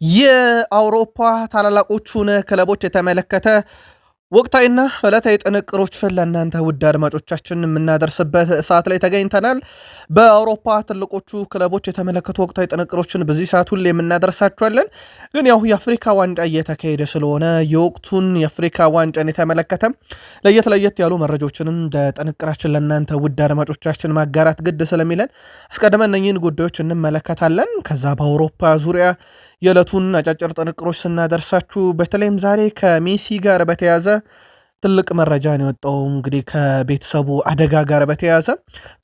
የአውሮፓ ታላላቆቹን ክለቦች የተመለከተ ወቅታዊና ዕለታዊ ጥንቅሮችን ለእናንተ ውድ አድማጮቻችን የምናደርስበት ሰዓት ላይ ተገኝተናል። በአውሮፓ ትልቆቹ ክለቦች የተመለከቱ ወቅታዊ ጥንቅሮችን በዚህ ሰዓት ሁሌ የምናደርሳችኋለን። ግን ያው የአፍሪካ ዋንጫ እየተካሄደ ስለሆነ የወቅቱን የአፍሪካ ዋንጫን የተመለከተ ለየት ያሉ መረጃዎችንም ጥንቅራችን ለእናንተ ውድ አድማጮቻችን ማጋራት ግድ ስለሚለን አስቀድመን እነኚህን ጉዳዮች እንመለከታለን። ከዛ በአውሮፓ ዙሪያ የዕለቱን አጫጭር ጥንቅሮች ስናደርሳችሁ በተለይም ዛሬ ከሜሲ ጋር በተያዘ ትልቅ መረጃ ነው የወጣው። እንግዲህ ከቤተሰቡ አደጋ ጋር በተያዘ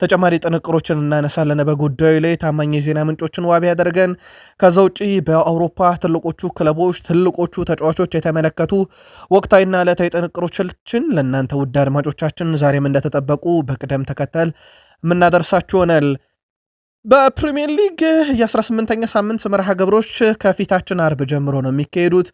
ተጨማሪ ጥንቅሮችን እናነሳለን በጉዳዩ ላይ ታማኝ የዜና ምንጮችን ዋቢ ያደርገን። ከዛ ውጪ በአውሮፓ ትልቆቹ ክለቦች ትልቆቹ ተጫዋቾች የተመለከቱ ወቅታዊና ዕለታዊ ጥንቅሮችን ለእናንተ ውድ አድማጮቻችን ዛሬም እንደተጠበቁ በቅደም ተከተል የምናደርሳችሁ ይሆናል። በፕሪሚየር ሊግ የ18ኛ ሳምንት መርሃ ግብሮች ከፊታችን አርብ ጀምሮ ነው የሚካሄዱት።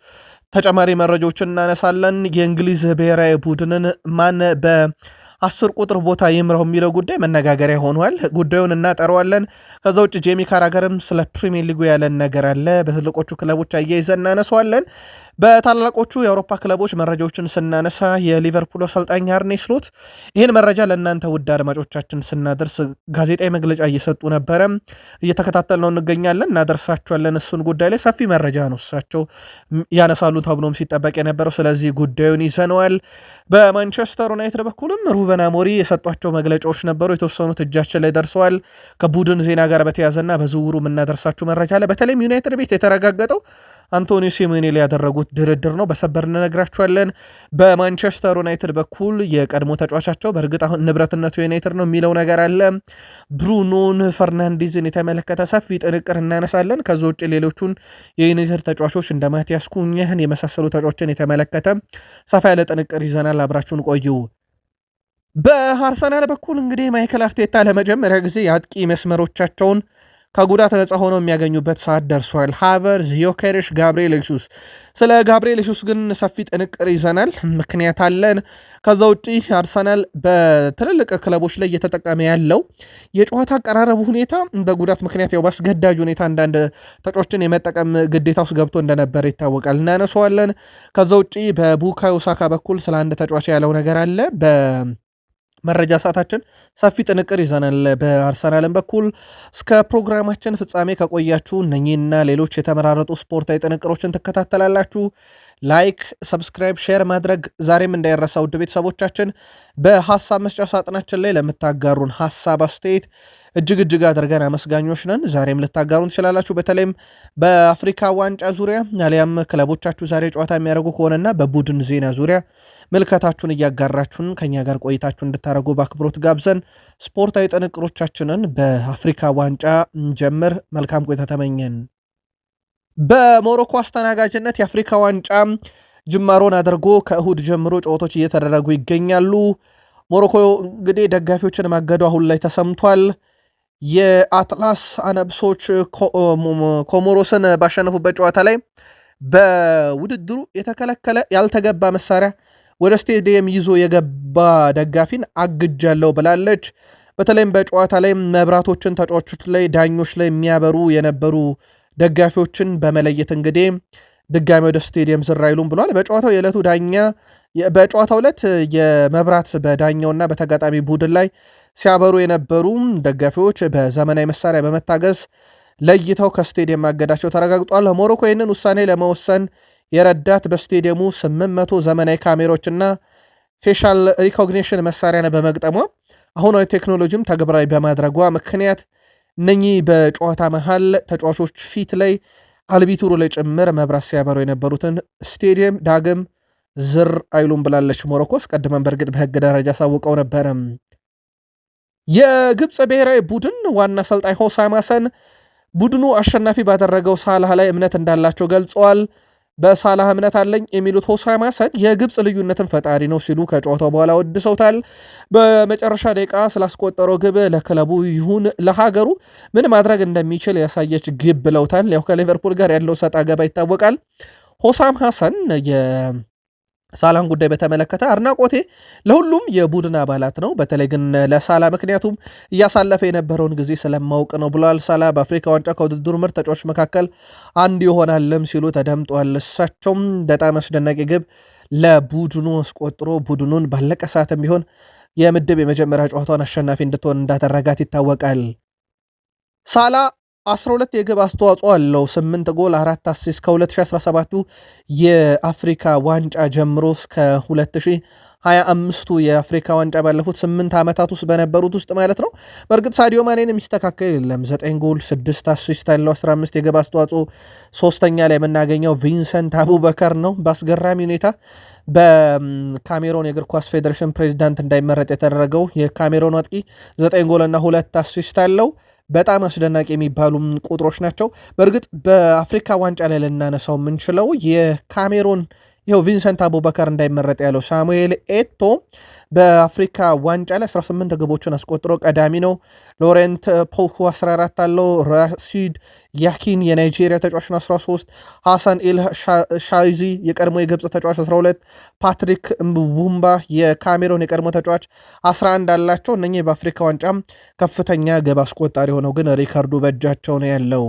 ተጨማሪ መረጃዎችን እናነሳለን። የእንግሊዝ ብሔራዊ ቡድንን ማን በ10 ቁጥር ቦታ ይምራው የሚለው ጉዳይ መነጋገሪያ ሆኗል። ጉዳዩን እናጠረዋለን። ከዛ ውጭ ጄሚ ካራገርም ስለ ፕሪሚየር ሊጉ ያለን ነገር አለ። በትልቆቹ ክለቦች አያይዘን እናነሳዋለን። በታላላቆቹ የአውሮፓ ክለቦች መረጃዎችን ስናነሳ የሊቨርፑል አሰልጣኝ አርኔ ስሎት ይህን መረጃ ለእናንተ ውድ አድማጮቻችን ስናደርስ ጋዜጣዊ መግለጫ እየሰጡ ነበረ። እየተከታተልነው እንገኛለን፣ እናደርሳቸዋለን። እሱን ጉዳይ ላይ ሰፊ መረጃ ነው እሳቸው ያነሳሉ ተብሎም ሲጠበቅ የነበረው። ስለዚህ ጉዳዩን ይዘነዋል። በማንቸስተር ዩናይትድ በኩልም ሩበን አሞሪም የሰጧቸው መግለጫዎች ነበሩ። የተወሰኑት እጃችን ላይ ደርሰዋል። ከቡድን ዜና ጋር በተያዘና በዝውውሩ የምናደርሳችሁ መረጃ ላይ በተለይም ዩናይትድ ቤት የተረጋገጠው አንቶኒ ሲሜኔ ላይ ያደረጉት ድርድር ነው። በሰበር እንነግራችኋለን። በማንቸስተር ዩናይትድ በኩል የቀድሞ ተጫዋቻቸው በእርግጥ አሁን ንብረትነቱ ዩናይትድ ነው የሚለው ነገር አለ። ብሩኖን ፈርናንዴዝን የተመለከተ ሰፊ ጥንቅር እናነሳለን። ከዚ ውጭ ሌሎቹን የዩናይትድ ተጫዋቾች እንደ ማቲያስ ኩኛህን የመሳሰሉ ተጫዋቾችን የተመለከተ ሰፋ ያለ ጥንቅር ይዘናል። አብራችሁን ቆዩ። በአርሰናል በኩል እንግዲህ ማይክል አርቴታ ለመጀመሪያ ጊዜ የአጥቂ መስመሮቻቸውን ከጉዳት ነፃ ሆነው የሚያገኙበት ሰዓት ደርሷል። ሃቨርዝ፣ ዮኬሬሽ፣ ጋብሪኤል ሱስ። ስለ ጋብሪኤል ሱስ ግን ሰፊ ጥንቅር ይዘናል፣ ምክንያት አለን። ከዛ ውጪ አርሰናል በትልልቅ ክለቦች ላይ እየተጠቀመ ያለው የጨዋታ አቀራረቡ ሁኔታ በጉዳት ምክንያት ያው በአስገዳጅ ሁኔታ አንዳንድ ተጫዋቾችን የመጠቀም ግዴታ ውስጥ ገብቶ እንደነበረ ይታወቃል፣ እናነሰዋለን። ከዛ ውጪ በቡካዮ ሳካ በኩል ስለ አንድ ተጫዋች ያለው ነገር አለ። መረጃ ሰዓታችን ሰፊ ጥንቅር ይዘናል። በአርሰናልም በኩል እስከ ፕሮግራማችን ፍጻሜ ከቆያችሁ እነኚህና ሌሎች የተመራረጡ ስፖርታዊ ጥንቅሮችን ትከታተላላችሁ። ላይክ፣ ሰብስክራይብ፣ ሼር ማድረግ ዛሬም እንዳይረሳ ውድ ቤተሰቦቻችን። በሀሳብ መስጫ ሳጥናችን ላይ ለምታጋሩን ሀሳብ አስተያየት እጅግ አድርገን አመስጋኞች ነን። ዛሬም ልታጋሩን ትችላላችሁ። በተለይም በአፍሪካ ዋንጫ ዙሪያ አሊያም ክለቦቻችሁ ዛሬ ጨዋታ የሚያደርጉ ከሆነና በቡድን ዜና ዙሪያ ምልከታችሁን እያጋራችሁን ከኛ ጋር ቆይታችሁ እንድታደርጉ በአክብሮት ጋብዘን ስፖርታዊ ጥንቅሮቻችንን በአፍሪካ ዋንጫ ጀምር መልካም ቆይታ ተመኘን። በሞሮኮ አስተናጋጅነት የአፍሪካ ዋንጫ ጅማሮን አድርጎ ከእሁድ ጀምሮ ጨዋታዎች እየተደረጉ ይገኛሉ። ሞሮኮ እንግዲህ ደጋፊዎችን ማገዱ አሁን ላይ ተሰምቷል። የአትላስ አነብሶች ኮሞሮስን ባሸነፉበት ጨዋታ ላይ በውድድሩ የተከለከለ ያልተገባ መሳሪያ ወደ ስቴዲየም ይዞ የገባ ደጋፊን አግጃለሁ ብላለች። በተለይም በጨዋታ ላይ መብራቶችን ተጫዋቾች ላይ፣ ዳኞች ላይ የሚያበሩ የነበሩ ደጋፊዎችን በመለየት እንግዲህ ድጋሚ ወደ ስቴዲየም ዝር አይሉም ብሏል። በጨዋታው የዕለቱ ዳኛ በጨዋታው ዕለት የመብራት በዳኛውና በተጋጣሚ ቡድን ላይ ሲያበሩ የነበሩ ደጋፊዎች በዘመናዊ መሳሪያ በመታገዝ ለይተው ከስቴዲየም ማገዳቸው ተረጋግጧል። ሞሮኮ ይህንን ውሳኔ ለመወሰን የረዳት በስቴዲየሙ 800 ዘመናዊ ካሜሮችና ፌሻል ሪኮግኒሽን መሳሪያን በመግጠሟ አሁናዊ ቴክኖሎጂም ተግባራዊ በማድረጓ ምክንያት እነኚህ በጨዋታ መሃል ተጫዋቾች ፊት ላይ አልቢቱሩ ላይ ጭምር መብራት ሲያበሩ የነበሩትን ስቴዲየም ዳግም ዝር አይሉም ብላለች ሞሮኮ። አስቀድመን በእርግጥ በህግ ደረጃ ሳውቀው ነበረ። የግብፅ ብሔራዊ ቡድን ዋና አሰልጣኝ ሆሳም ሐሰን ቡድኑ አሸናፊ ባደረገው ሳላህ ላይ እምነት እንዳላቸው ገልጸዋል። በሳላህ እምነት አለኝ የሚሉት ሆሳም ሐሰን የግብፅ ልዩነትን ፈጣሪ ነው ሲሉ ከጨዋታው በኋላ ወድሰውታል። በመጨረሻ ደቂቃ ስላስቆጠረው ግብ ለክለቡ ይሁን ለሀገሩ ምን ማድረግ እንደሚችል ያሳየች ግብ ብለውታል። ያው ከሊቨርፑል ጋር ያለው ሰጣ ገባ ይታወቃል። ሆሳም ሐሰን ሳላን ጉዳይ በተመለከተ አድናቆቴ ለሁሉም የቡድን አባላት ነው፣ በተለይ ግን ለሳላ ምክንያቱም እያሳለፈ የነበረውን ጊዜ ስለማውቅ ነው ብለዋል። ሳላ በአፍሪካ ዋንጫ ከውድድሩ ምርጥ ተጫዋቾች መካከል አንዱ ይሆናልም ሲሉ ተደምጧል። እሳቸውም በጣም አስደናቂ ግብ ለቡድኑ አስቆጥሮ ቡድኑን ባለቀ ሰዓትም ቢሆን የምድብ የመጀመሪያ ጨዋታውን አሸናፊ እንድትሆን እንዳደረጋት ይታወቃል። ሳላ 12 የግብ አስተዋጽኦ አለው። 8 ጎል 4 አሲስት ከ2017 የአፍሪካ ዋንጫ ጀምሮ እስከ 2025ቱ የአፍሪካ ዋንጫ ባለፉት 8 ዓመታት ውስጥ በነበሩት ውስጥ ማለት ነው። በእርግጥ ሳዲዮ ማኔን የሚስተካከል የለም። 9 ጎል 6 አሲስት ያለው 15 የግብ አስተዋጽኦ። ሶስተኛ ላይ የምናገኘው ቪንሰንት አቡበከር ነው። በአስገራሚ ሁኔታ በካሜሮን የእግር ኳስ ፌዴሬሽን ፕሬዚዳንት እንዳይመረጥ የተደረገው የካሜሮን አጥቂ 9 ጎልና 2 አሲስት አለው። በጣም አስደናቂ የሚባሉ ቁጥሮች ናቸው። በእርግጥ በአፍሪካ ዋንጫ ላይ ልናነሳው የምንችለው የካሜሮን ይኸው ቪንሰንት አቡበከር እንዳይመረጥ ያለው ሳሙኤል ኤቶ በአፍሪካ ዋንጫ ላይ 18 ግቦችን አስቆጥሮ ቀዳሚ ነው። ሎሬንት ፖኩ 14 አለው። ራሲድ ያኪን የናይጄሪያ ተጫዋች 13፣ ሐሳን ኤል ሻይዚ የቀድሞ የግብፅ ተጫዋች 12፣ ፓትሪክ ምቡምባ የካሜሮን የቀድሞ ተጫዋች 11 አላቸው። እነኚህ በአፍሪካ ዋንጫ ከፍተኛ ግብ አስቆጣሪ ሆነው ግን ሪካርዱ በእጃቸው ነው ያለው።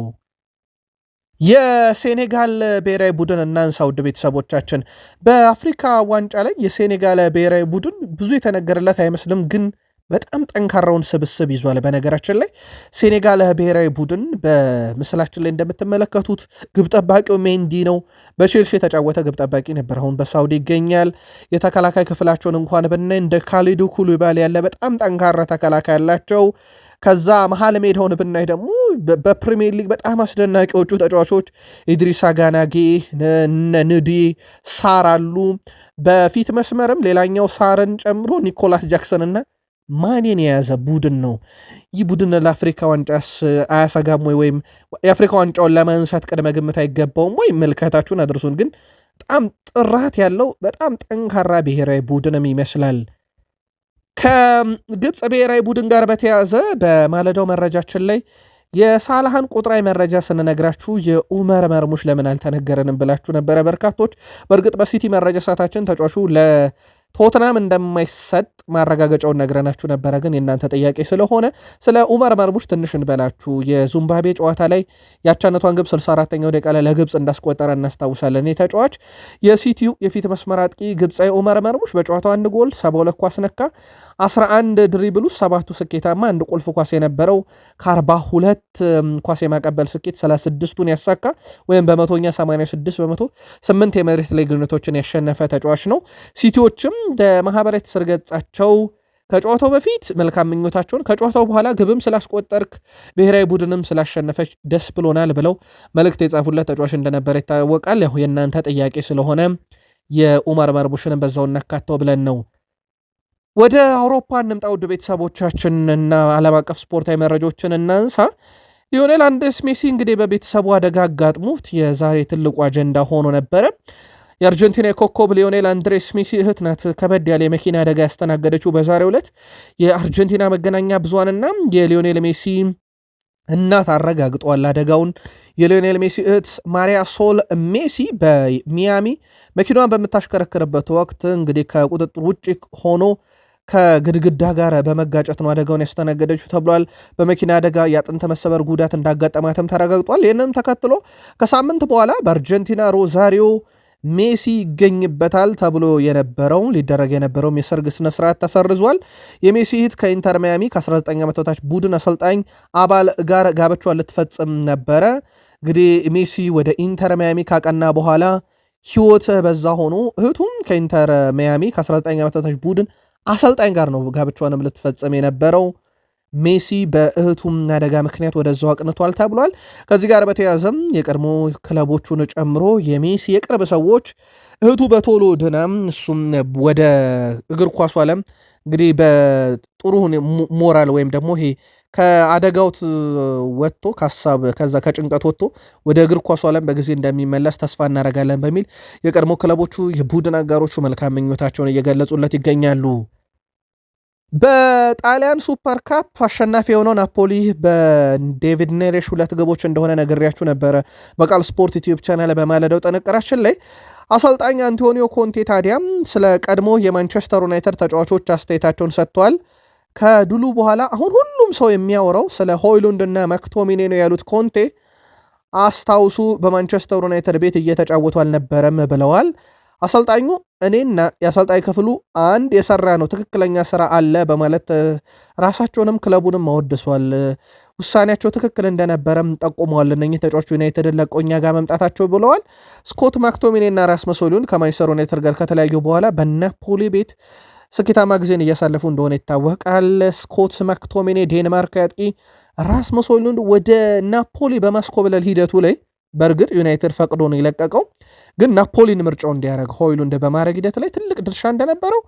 የሴኔጋል ብሔራዊ ቡድን እናንሳ። ውድ ቤተሰቦቻችን በአፍሪካ ዋንጫ ላይ የሴኔጋል ብሔራዊ ቡድን ብዙ የተነገረለት አይመስልም፣ ግን በጣም ጠንካራውን ስብስብ ይዟል። በነገራችን ላይ ሴኔጋል ብሔራዊ ቡድን በምስላችን ላይ እንደምትመለከቱት ግብ ጠባቂው ሜንዲ ነው። በቼልሲ የተጫወተ ግብ ጠባቂ ነበር፣ አሁን በሳውዲ ይገኛል። የተከላካይ ክፍላቸውን እንኳን ብናይ እንደ ካሊዱ ኩሉባሊ ያለ በጣም ጠንካራ ተከላካይ ያላቸው። ከዛ መሀል ሜዳውን ብናይ ደግሞ በፕሪሚየር ሊግ በጣም አስደናቂዎቹ ተጫዋቾች ኢድሪሳ ጋናጌ፣ ንዲ፣ ሳር አሉ። በፊት መስመርም ሌላኛው ሳርን ጨምሮ ኒኮላስ ጃክሰን እና ማኔን የያዘ ቡድን ነው። ይህ ቡድን ለአፍሪካ ዋንጫስ አያሰጋም ወይ? ወይም የአፍሪካ ዋንጫውን ለማንሳት ቅድመ ግምት አይገባውም ወይ? መልከታችሁን አድርሱን። ግን በጣም ጥራት ያለው በጣም ጠንካራ ብሔራዊ ቡድንም ይመስላል። ከግብፅ ብሔራዊ ቡድን ጋር በተያያዘ በማለዳው መረጃችን ላይ የሳላህን ቁጥራዊ መረጃ ስንነግራችሁ የኡመር መርሙሽ ለምን አልተነገረንም ብላችሁ ነበረ በርካቶች። በእርግጥ በሲቲ መረጃ ሰዓታችን ተጫዋቹ ቶትናም እንደማይሰጥ ማረጋገጫውን ነግረናችሁ ነበረ። ግን የእናንተ ጥያቄ ስለሆነ ስለ ኡመር መርሙሽ ትንሽ እንበላችሁ። የዚምባብዌ ጨዋታ ላይ ያቻነቷን ግብ 64ኛው ደቂቃ ላይ ለግብፅ እንዳስቆጠረ እናስታውሳለን። ተጫዋች የሲቲው የፊት መስመር አጥቂ ግብፃዊ ኡመር መርሙሽ በጨዋታው 1 ጎል 72 ኳስ ነካ፣ 11 ድሪብል ውስጥ 7ቱ ስኬታማ፣ 1 ቁልፍ ኳስ የነበረው ከ42 ኳስ የማቀበል ስኬት 36ቱን ያሳካ ወይም በመቶኛ 86 በመቶ 8 የመሬት ላይ ግንኙነቶችን ያሸነፈ ተጫዋች ነው። ሲቲዎችም በማህበራዊ ትስስር ገጻቸው ከጨዋታው በፊት መልካም ምኞታቸውን ከጨዋታው በኋላ ግብም ስላስቆጠርክ ብሔራዊ ቡድንም ስላሸነፈች ደስ ብሎናል ብለው መልእክት የጻፉለት ተጫዋች እንደነበረ ይታወቃል። ያው የእናንተ ጥያቄ ስለሆነ የኡመር መርሙሽንም በዛው እናካተው ብለን ነው። ወደ አውሮፓ እንምጣ ውድ ቤተሰቦቻችን እና ዓለም አቀፍ ስፖርታዊ መረጃዎችን እናንሳ። ሊዮኔል አንድሬስ ሜሲ እንግዲህ በቤተሰቡ አደጋ አጋጥሞት የዛሬ ትልቁ አጀንዳ ሆኖ ነበረ። የአርጀንቲና የኮከብ ሊዮኔል አንድሬስ ሜሲ እህት ናት ከበድ ያለ የመኪና አደጋ ያስተናገደችው በዛሬው ዕለት። የአርጀንቲና መገናኛ ብዙሃንና የሊዮኔል ሜሲ እናት አረጋግጠዋል አደጋውን። የሊዮኔል ሜሲ እህት ማሪያ ሶል ሜሲ በሚያሚ መኪናዋን በምታሽከረክርበት ወቅት እንግዲህ ከቁጥጥር ውጭ ሆኖ ከግድግዳ ጋር በመጋጨት ነው አደጋውን ያስተናገደችው ተብሏል። በመኪና አደጋ የአጥንት መሰበር ጉዳት እንዳጋጠማትም ተረጋግጧል። ይህንም ተከትሎ ከሳምንት በኋላ በአርጀንቲና ሮዛሪዮ ሜሲ ይገኝበታል ተብሎ ሊደረግ የነበረውም የሰርግ ስነስርዓት ተሰርዟል። የሜሲ እህት ከኢንተር ማያሚ ከ19 ዓመት በታች ቡድን አሰልጣኝ አባል ጋር ጋብቻዋን ልትፈጽም ነበረ። እንግዲህ ሜሲ ወደ ኢንተር ማያሚ ካቀና በኋላ ህይወት በዛ ሆኖ እህቱም ከኢንተር ማያሚ ከ19 ዓመት በታች ቡድን አሰልጣኝ ጋር ነው ጋብቻዋንም ልትፈጽም የነበረው። ሜሲ በእህቱም አደጋ ምክንያት ወደዛው አቅንቷል ተብሏል። ከዚህ ጋር በተያያዘም የቀድሞ ክለቦቹን ጨምሮ የሜሲ የቅርብ ሰዎች እህቱ በቶሎ ድናም እሱም ወደ እግር ኳሱ ዓለም እንግዲህ በጥሩ ሞራል ወይም ደግሞ ይሄ ከአደጋውት ወጥቶ ከሀሳብ ከዛ ከጭንቀት ወጥቶ ወደ እግር ኳሱ ዓለም በጊዜ እንደሚመለስ ተስፋ እናደርጋለን በሚል የቀድሞ ክለቦቹ የቡድን አጋሮቹ መልካም ምኞታቸውን እየገለጹለት ይገኛሉ። በጣሊያን ሱፐር ካፕ አሸናፊ የሆነው ናፖሊ በዴቪድ ኔሬሽ 2 ግቦች እንደሆነ ነግሬያችሁ ነበረ በቃል ስፖርት ዩቲዩብ ቻናል በማለዳው ጥንቅራችን ላይ። አሰልጣኝ አንቶኒዮ ኮንቴ ታዲያም ስለ ቀድሞ የማንቸስተር ዩናይትድ ተጫዋቾች አስተያየታቸውን ሰጥተዋል። ከድሉ በኋላ አሁን ሁሉም ሰው የሚያወራው ስለ ሆይሉንድ እና መክቶሚኔ ነው ያሉት ኮንቴ አስታውሱ በማንቸስተር ዩናይትድ ቤት እየተጫወቱ አልነበረም ብለዋል። አሰልጣኙ እኔና የአሰልጣኝ ክፍሉ አንድ የሰራ ነው ትክክለኛ ስራ አለ በማለት ራሳቸውንም ክለቡንም አወድሷል። ውሳኔያቸው ትክክል እንደነበረም ጠቁመዋል። እነኚህ ተጫዋቾች ዩናይትድን ለቆኛ ጋር መምጣታቸው ብለዋል። ስኮት ማክቶሚኔ እና ራስመስ ሆይሉንድ ከማንቸስተር ዩናይትድ ጋር ከተለያዩ በኋላ በናፖሊ ቤት ስኬታማ ጊዜን እያሳለፉ እንደሆነ ይታወቃል። ስኮት ማክቶሚኔ ዴንማርክ አጥቂ ራስመስ ሆይሉንድ ወደ ናፖሊ በማስኮብለል ሂደቱ ላይ በእርግጥ ዩናይትድ ፈቅዶ ነው የለቀቀው፣ ግን ናፖሊን ምርጫው እንዲያደርግ ሆይሉንድ በማድረግ ሂደት ላይ ትልቅ ድርሻ እንደነበረው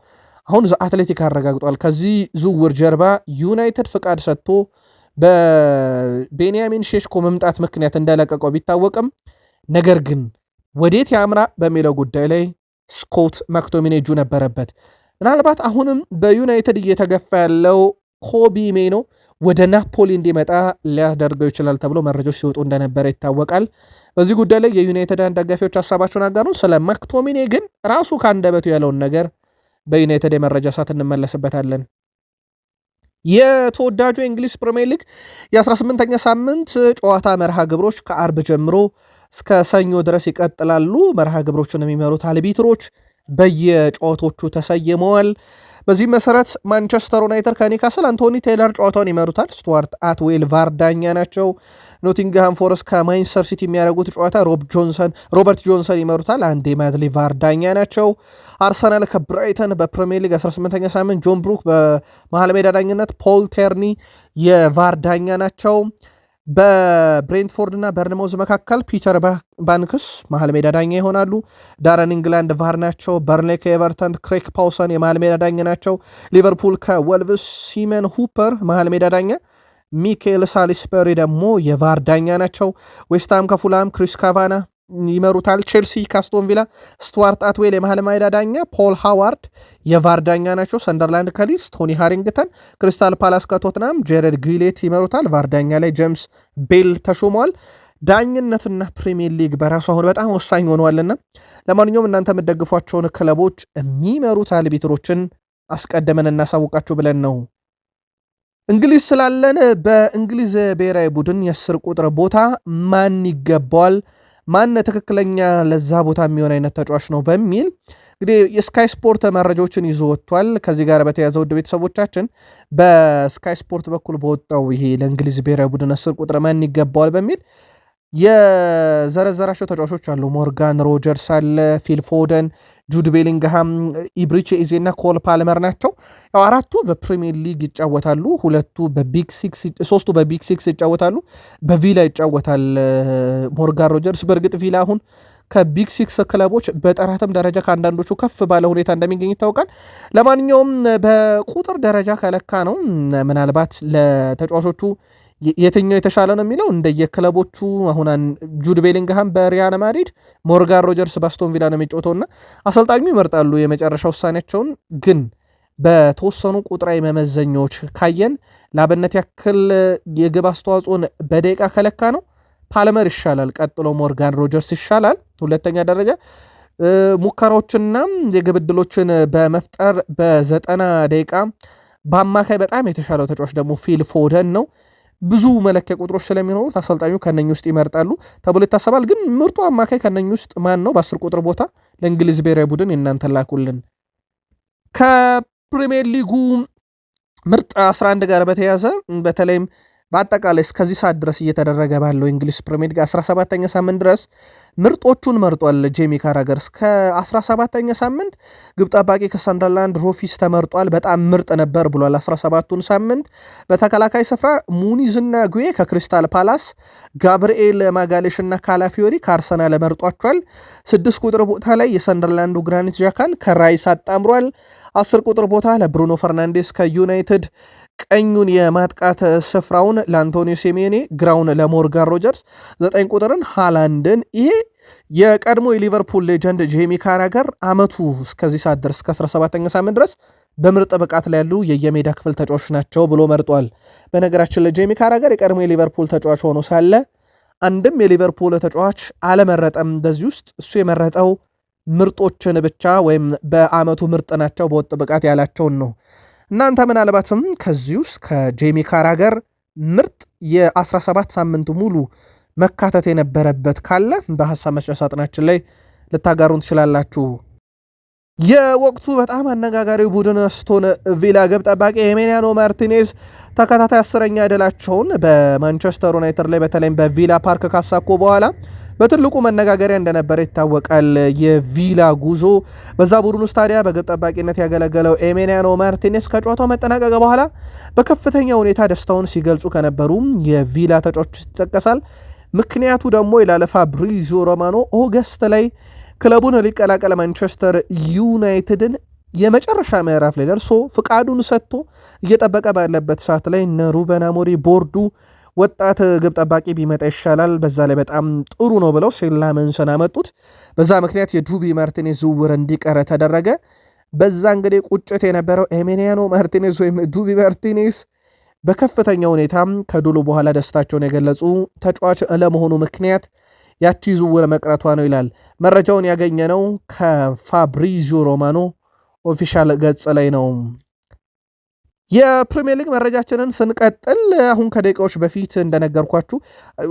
አሁን አትሌቲክ አረጋግጧል። ከዚህ ዝውውር ጀርባ ዩናይትድ ፍቃድ ሰጥቶ በቤንያሚን ሼሽኮ መምጣት ምክንያት እንደለቀቀው ቢታወቅም ነገር ግን ወዴት ያምራ በሚለው ጉዳይ ላይ ስኮት ማክቶሚኔ እጁ ነበረበት። ምናልባት አሁንም በዩናይትድ እየተገፋ ያለው ኮቢ ሜኖ ወደ ናፖሊ እንዲመጣ ሊያደርገው ይችላል ተብሎ መረጃዎች ሲወጡ እንደነበረ ይታወቃል። በዚህ ጉዳይ ላይ የዩናይትድ ደጋፊዎች ሀሳባቸውን አጋሩ። ስለ ማክቶሚኔ ግን ራሱ ከአንደበቱ ያለውን ነገር በዩናይትድ የመረጃ ሰዓት እንመለስበታለን። የተወዳጁ የእንግሊዝ ፕሪሚየር ሊግ የ18ኛ ሳምንት ጨዋታ መርሃ ግብሮች ከአርብ ጀምሮ እስከ ሰኞ ድረስ ይቀጥላሉ። መርሃ ግብሮችን የሚመሩት አልቢትሮች በየጨዋቶቹ ተሰይመዋል። በዚህ መሰረት ማንቸስተር ዩናይትድ ከኒካስል አንቶኒ ቴይለር ጨዋታውን ይመሩታል። ስቱዋርት አትዌል ቫር ዳኛ ናቸው። ኖቲንግሃም ፎረስት ከማንቸስተር ሲቲ የሚያደርጉት ጨዋታ ሮበርት ጆንሰን ይመሩታል። አንዴ ማድሊ ቫር ዳኛ ናቸው። አርሰናል ከብራይተን በፕሪሚየር ሊግ 18ኛ ሳምንት ጆን ብሩክ በመሃል ሜዳ ዳኝነት፣ ፖል ቴርኒ የቫር ዳኛ ናቸው። በብሬንትፎርድ እና በርንማውዝ መካከል ፒተር ባንክስ መሃል ሜዳ ዳኛ ይሆናሉ። ዳረን ኢንግላንድ ቫር ናቸው። በርንሌ ከኤቨርተን ክሬክ ፓውሰን የመሃል ሜዳ ዳኛ ናቸው። ሊቨርፑል ከወልቭስ ሲመን ሁፐር መሃል ሜዳ ዳኛ፣ ሚኬል ሳሊስበሪ ደግሞ የቫር ዳኛ ናቸው። ዌስትሃም ከፉላም ክሪስ ካቫና ይመሩታል። ቼልሲ ካስቶን ቪላ ስቱዋርት አትዌል የመሃል ሜዳ ዳኛ፣ ፖል ሃዋርድ የቫር ዳኛ ናቸው። ሰንደርላንድ ከሊድስ ቶኒ ሃሪንግተን፣ ክሪስታል ፓላስ ከቶትናም ጄሬድ ግዊሌት ይመሩታል። ቫር ዳኛ ላይ ጄምስ ቤል ተሾመዋል። ዳኝነትና ፕሪሚየር ሊግ በራሱ አሁን በጣም ወሳኝ ሆነዋልና ለማንኛውም እናንተ የምትደግፏቸውን ክለቦች የሚመሩት አልቢትሮችን አስቀድመን እናሳውቃችሁ ብለን ነው። እንግሊዝ ስላለን በእንግሊዝ ብሔራዊ ቡድን የ10 ቁጥር ቦታ ማን ይገባዋል፣ ማን ትክክለኛ ለዛ ቦታ የሚሆን አይነት ተጫዋች ነው በሚል እንግዲህ የስካይ ስፖርት መረጃዎችን ይዞ ወጥቷል። ከዚህ ጋር በተያያዘ ውድ ቤተሰቦቻችን በስካይ ስፖርት በኩል በወጣው ይሄ ለእንግሊዝ ብሔራዊ ቡድን 10 ቁጥር ማን ይገባዋል በሚል የዘረዘራቸው ተጫዋቾች አሉ። ሞርጋን ሮጀርስ አለ፣ ፊል ፎደን፣ ጁድ ቤሊንግሃም፣ ኢብሪቼ ኢዜ እና ኮል ፓልመር ናቸው። ያው አራቱ በፕሪሚየር ሊግ ይጫወታሉ። ሶስቱ በቢግ ሲክስ ይጫወታሉ። በቪላ ይጫወታል ሞርጋን ሮጀርስ። በእርግጥ ቪላ አሁን ከቢግ ሲክስ ክለቦች በጥራትም ደረጃ ከአንዳንዶቹ ከፍ ባለ ሁኔታ እንደሚገኝ ይታወቃል። ለማንኛውም በቁጥር ደረጃ ከለካ ነው ምናልባት ለተጫዋቾቹ የትኛው የተሻለ ነው የሚለው እንደየክለቦቹ አሁን ጁድ ቤሊንግሃም በሪያል ማድሪድ፣ ሞርጋን ሮጀርስ በአስቶን ቪላ ነው የሚጫወተውና አሰልጣኙ ይመርጣሉ የመጨረሻ ውሳኔያቸውን። ግን በተወሰኑ ቁጥራዊ መመዘኛዎች ካየን ለአብነት ያክል የግብ አስተዋጽኦን በደቂቃ ከለካ ነው ፓልመር ይሻላል። ቀጥሎ ሞርጋን ሮጀርስ ይሻላል። ሁለተኛ ደረጃ ሙከራዎችና የግብ ዕድሎችን በመፍጠር በ90 ደቂቃ በአማካይ በጣም የተሻለው ተጫዋች ደግሞ ፊል ፎደን ነው። ብዙ መለኪያ ቁጥሮች ስለሚኖሩት አሰልጣኙ ከነኝ ውስጥ ይመርጣሉ ተብሎ ይታሰባል። ግን ምርጡ አማካይ ከነኝ ውስጥ ማን ነው? በ10 ቁጥር ቦታ ለእንግሊዝ ብሔራዊ ቡድን የእናንተ ላኩልን። ከፕሪሚየር ሊጉ ምርጥ 11 ጋር በተያዘ በተለይም በአጠቃላይ እስከዚህ ሰዓት ድረስ እየተደረገ ባለው እንግሊዝ ፕሪሚየር ሊግ 17ኛ ሳምንት ድረስ ምርጦቹን መርጧል ጄሚ ካራገር። እስከ 17ኛ ሳምንት ግብ ጠባቂ ከሰንደርላንድ ሮፊስ ተመርጧል። በጣም ምርጥ ነበር ብሏል። 17ቱን ሳምንት በተከላካይ ስፍራ ሙኒዝና ጉዌ ከክሪስታል ፓላስ፣ ጋብርኤል ማጋሌሽ እና ካላፊዮሪ ከአርሰናል መርጧቸዋል። 6 ቁጥር ቦታ ላይ የሰንደርላንዱ ግራኒት ዣካን ከራይስ አጣምሯል። 10 ቁጥር ቦታ ለብሩኖ ፈርናንዴስ ከዩናይትድ፣ ቀኙን የማጥቃት ስፍራውን ለአንቶኒዮ ሴሜኔ፣ ግራውን ለሞርጋን ሮጀርስ፣ 9 ቁጥርን ሃላንድን። ይሄ የቀድሞ የሊቨርፑል ሌጀንድ ጄሚ ካራገር አመቱ እስከዚህ ሰዓት ድረስ ከ17ኛ ሳምንት ድረስ በምርጥ ብቃት ላይ ያሉ የየሜዳ ክፍል ተጫዋች ናቸው ብሎ መርጧል። በነገራችን ላይ ጄሚ ካራገር የቀድሞ የሊቨርፑል ተጫዋች ሆኖ ሳለ አንድም የሊቨርፑል ተጫዋች አለመረጠም። በዚህ ውስጥ እሱ የመረጠው ምርጦችን ብቻ ወይም በአመቱ ምርጥ ናቸው በወጥ ብቃት ያላቸውን ነው። እናንተ ምናልባትም ከዚህ ውስጥ ከጄሚ ካራገር ምርጥ የ17 ሳምንት ሙሉ መካተት የነበረበት ካለ በሐሳብ መስጫ ሳጥናችን ላይ ልታጋሩን ትችላላችሁ። የወቅቱ በጣም አነጋጋሪው ቡድን አስቶን ቪላ ግብ ጠባቂ ኤሜሊያኖ ማርቲኔዝ ተከታታይ 10ኛ ድላቸውን በማንቸስተር ዩናይትድ ላይ በተለይም በቪላ ፓርክ ካሳኩ በኋላ በትልቁ መነጋገሪያ እንደነበረ ይታወቃል። የቪላ ጉዞ በዛ ቡድን ውስጥ ታዲያ በግብ ጠባቂነት ያገለገለው ኤሜሊያኖ ማርቲኔዝ ከጨዋታው መጠናቀቅ በኋላ በከፍተኛ ሁኔታ ደስታውን ሲገልጹ ከነበሩ የቪላ ተጫዋቾች ይጠቀሳል። ምክንያቱ ደግሞ ይላል ፋብሪዚዮ ሮማኖ ኦገስት ላይ ክለቡን ሊቀላቀል ማንቸስተር ዩናይትድን የመጨረሻ ምዕራፍ ላይ ደርሶ ፍቃዱን ሰጥቶ እየጠበቀ ባለበት ሰዓት ላይ እነ ሩበን አሞሪም ቦርዱ ወጣት ግብ ጠባቂ ቢመጣ ይሻላል፣ በዛ ላይ በጣም ጥሩ ነው ብለው ሴላመንስን አመጡት። በዛ ምክንያት የዱቢ ማርቲኔዝ ዝውውር እንዲቀረ ተደረገ። በዛ እንግዲህ ቁጭት የነበረው ኤሜሊያኖ ማርቲኔዝ ወይም ዱቢ ማርቲኔዝ በከፍተኛ ሁኔታ ከድሉ በኋላ ደስታቸውን የገለጹ ተጫዋች ለመሆኑ ምክንያት ያቺ ዝውውር መቅረቷ ነው ይላል። መረጃውን ያገኘነው ከፋብሪዚዮ ሮማኖ ኦፊሻል ገጽ ላይ ነው። የፕሪሚየር ሊግ መረጃችንን ስንቀጥል አሁን ከደቂቃዎች በፊት እንደነገርኳችሁ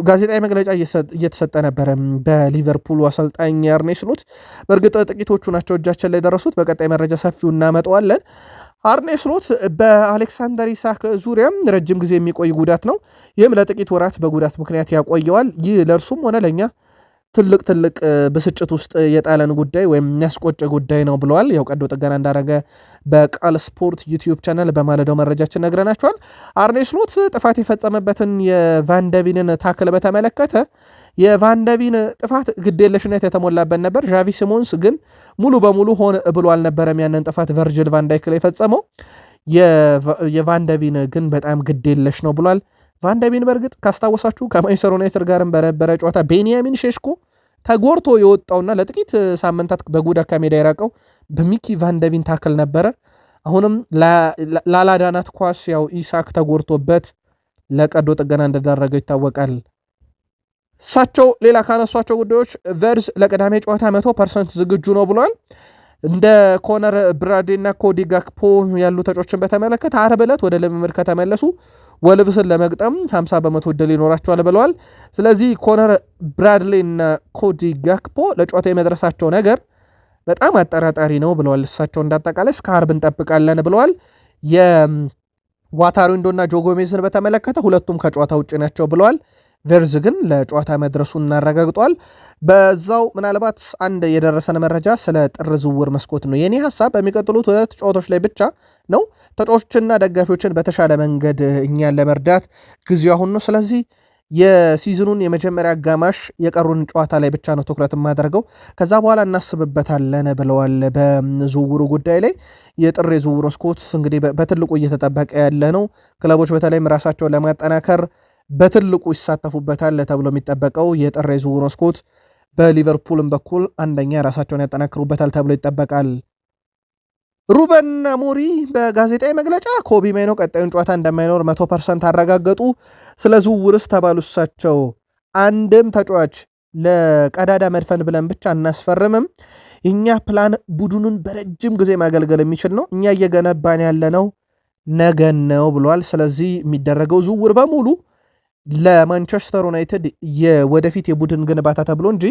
ጋዜጣዊ መግለጫ እየተሰጠ ነበረ በሊቨርፑሉ አሰልጣኝ አርኔ ስሎት። በእርግጥ ጥቂቶቹ ናቸው እጃችን ላይ ደረሱት። በቀጣይ መረጃ ሰፊው እናመጣዋለን። አርኔ ስሎት በአሌክሳንደር ኢሳክ ዙሪያም ረጅም ጊዜ የሚቆይ ጉዳት ነው። ይህም ለጥቂት ወራት በጉዳት ምክንያት ያቆየዋል። ይህ ለእርሱም ሆነ ለእኛ ትልቅ ብስጭት ውስጥ የጣለን ጉዳይ ወይም የሚያስቆጭ ጉዳይ ነው ብለዋል። ያው ቀዶ ጥገና እንዳረገ በቃል ስፖርት ዩቲዩብ ቻናል በማለዳው መረጃችን ነግረናቸዋል። አርኔ ስሎት ጥፋት የፈጸመበትን የቫንደቪንን ታክል በተመለከተ የቫንደቪን ጥፋት ግዴለሽነት የተሞላበት ነበር። ዣቪ ሲሞንስ ግን ሙሉ በሙሉ ሆን ብሎ አልነበረም ያንን ጥፋት ቨርጅል ቫንዳይክ ላይ የፈጸመው። የቫንደቪን ግን በጣም ግዴለሽ ነው ብሏል። ቫንደቢን በእርግጥ ካስታወሳችሁ ከማንቸስተር ዩናይትድ ጋርም በነበረ ጨዋታ ቤንያሚን ሼሽኮ ተጎርቶ የወጣውና ለጥቂት ሳምንታት በጉዳት ከሜዳ የራቀው በሚኪ ቫንደቢን ታክል ነበረ። አሁንም ላላዳናት ኳስ ያው ኢሳክ ተጎርቶበት ለቀዶ ጥገና እንደዳረገው ይታወቃል። እሳቸው ሌላ ካነሷቸው ጉዳዮች ቨርዝ ለቅዳሜ ጨዋታ 100% ዝግጁ ነው ብሏል። እንደ ኮነር ብራድሌይና ኮዲ ጋክፖ ያሉ ተጫዋቾችን በተመለከተ ዓርብ ዕለት ወደ ልምምድ ከተመለሱ ወልቭስን ለመግጠም 50% ዕድል ይኖራቸዋል ብለዋል። ስለዚህ ኮነር ብራድሌይና ኮዲ ጋክፖ ለጨዋታ የመድረሳቸው ነገር በጣም አጠራጣሪ ነው ብለዋል። እሳቸው እንዳጠቃላይ እስከ ዓርብ እንጠብቃለን ብለዋል። የዋታሪንዶና ጆጎሜዝን በተመለከተ ሁለቱም ከጨዋታ ውጭ ናቸው ብለዋል። ቨርዝ ግን ለጨዋታ መድረሱን እናረጋግጧል። በዛው ምናልባት አንድ የደረሰን መረጃ ስለ ጥር ዝውውር መስኮት ነው። የኔ ሀሳብ በሚቀጥሉት 2 ጨዋታዎች ላይ ብቻ ነው። ተጫዋቾችና ደጋፊዎችን በተሻለ መንገድ እኛን ለመርዳት ጊዜው አሁን ነው። ስለዚህ የሲዝኑን የመጀመሪያ አጋማሽ የቀሩን ጨዋታ ላይ ብቻ ነው ትኩረት የማደርገው፣ ከዛ በኋላ እናስብበታለን ብለዋል። በዝውውሩ ጉዳይ ላይ የጥር የዝውውር መስኮት እንግዲህ በትልቁ እየተጠበቀ ያለ ነው። ክለቦች በተለይም ራሳቸውን ለማጠናከር በትልቁ ይሳተፉበታል ተብሎ የሚጠበቀው የጥር የዝውውር መስኮት በሊቨርፑልም በኩል አንደኛ ራሳቸውን ያጠናክሩበታል ተብሎ ይጠበቃል። ሩበን አሞሪም በጋዜጣዊ መግለጫ ኮቢ ማይኖ ቀጣዩን ጨዋታ እንደማይኖር 100% አረጋገጡ። ስለ ዝውውርስ ተባሉ እሳቸው አንድም ተጫዋች ለቀዳዳ መድፈን ብለን ብቻ እናስፈርምም። የኛ ፕላን ቡድኑን በረጅም ጊዜ ማገልገል የሚችል ነው። እኛ እየገነባን ያለነው ነገን ነው ብሏል። ስለዚህ የሚደረገው ዝውውር በሙሉ ለማንቸስተር ዩናይትድ የወደፊት የቡድን ግንባታ ተብሎ እንጂ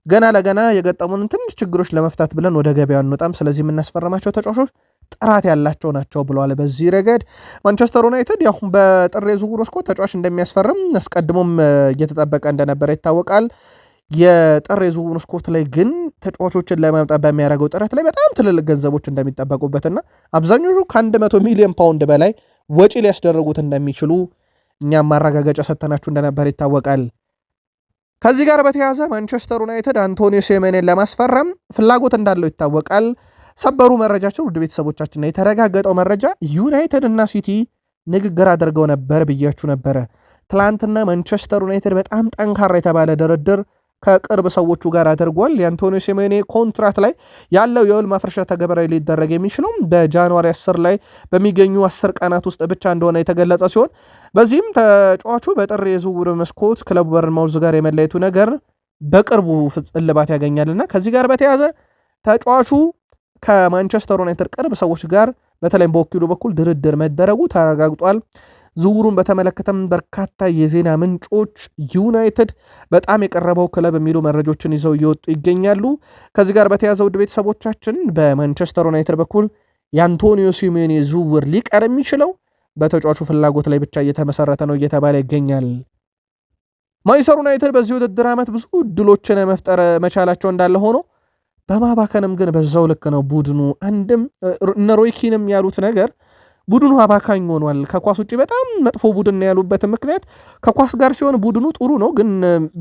ገና ለገና የገጠሙንን ትንሽ ችግሮች ለመፍታት ብለን ወደ ገበያ አንወጣም። ስለዚህ የምናስፈርማቸው ተጫዋቾች ጥራት ያላቸው ናቸው ብለዋል። በዚህ ረገድ ማንቸስተር ዩናይትድ ያው በጥር የዝውውር መስኮት ተጫዋች እንደሚያስፈርም አስቀድሞም እየተጠበቀ እንደነበረ ይታወቃል። የጥር የዝውውር መስኮት ላይ ግን ተጫዋቾችን ለማምጣት በሚያደርገው ጥረት ላይ በጣም ትልልቅ ገንዘቦች እንደሚጠበቁበትና አብዛኞቹ ከ100 ሚሊዮን ፓውንድ በላይ ወጪ ሊያስደረጉት እንደሚችሉ እኛም ማረጋገጫ ሰጥተናችሁ እንደነበር ይታወቃል። ከዚህ ጋር በተያያዘ ማንቸስተር ዩናይትድ አንቶኒዮ ሴሜንዮን ለማስፈረም ፍላጎት እንዳለው ይታወቃል። ሰበሩ መረጃቸው ውድ ቤተሰቦቻችን የተረጋገጠው መረጃ ዩናይትድ እና ሲቲ ንግግር አድርገው ነበር ብያችሁ ነበረ። ትላንትና ማንቸስተር ዩናይትድ በጣም ጠንካራ የተባለ ድርድር ከቅርብ ሰዎቹ ጋር አድርጓል። የአንቶኒዮ ሴሜንዮ ኮንትራት ላይ ያለው የውል ማፍረሻ ተግባራዊ ሊደረግ የሚችለው በጃንዋሪ 10 ላይ በሚገኙ 10 ቀናት ውስጥ ብቻ እንደሆነ የተገለጸ ሲሆን በዚህም ተጫዋቹ በጥር የዝውውር መስኮት ክለቡ ቦርንማውዝ ጋር የመለየቱ ነገር በቅርቡ እልባት ያገኛልና ከዚህ ጋር በተያያዘ ተጫዋቹ ከማንቸስተር ዩናይትድ ቅርብ ሰዎች ጋር በተለይም በወኪሉ በኩል ድርድር መደረጉ ተረጋግጧል። ዝውውሩን በተመለከተም በርካታ የዜና ምንጮች ዩናይትድ በጣም የቀረበው ክለብ የሚሉ መረጃዎችን ይዘው እየወጡ ይገኛሉ። ከዚህ ጋር በተያያዘ ውድ ቤተሰቦቻችን በማንቸስተር ዩናይትድ በኩል የአንቶኒዮ ሲሜኔ ዝውውር ሊቀር የሚችለው በተጫዋቹ ፍላጎት ላይ ብቻ እየተመሰረተ ነው እየተባለ ይገኛል። ማንቸስተር ዩናይትድ በዚህ ውድድር ዓመት ብዙ እድሎችን መፍጠር መቻላቸው እንዳለ ሆኖ በማባከንም ግን በዛው ልክ ነው ቡድኑ። አንድም እነ ሮይ ኪንም ያሉት ነገር ቡድኑ አባካኝ ሆኗል። ከኳስ ውጭ በጣም መጥፎ ቡድን ያሉበት ምክንያት ከኳስ ጋር ሲሆን ቡድኑ ጥሩ ነው፣ ግን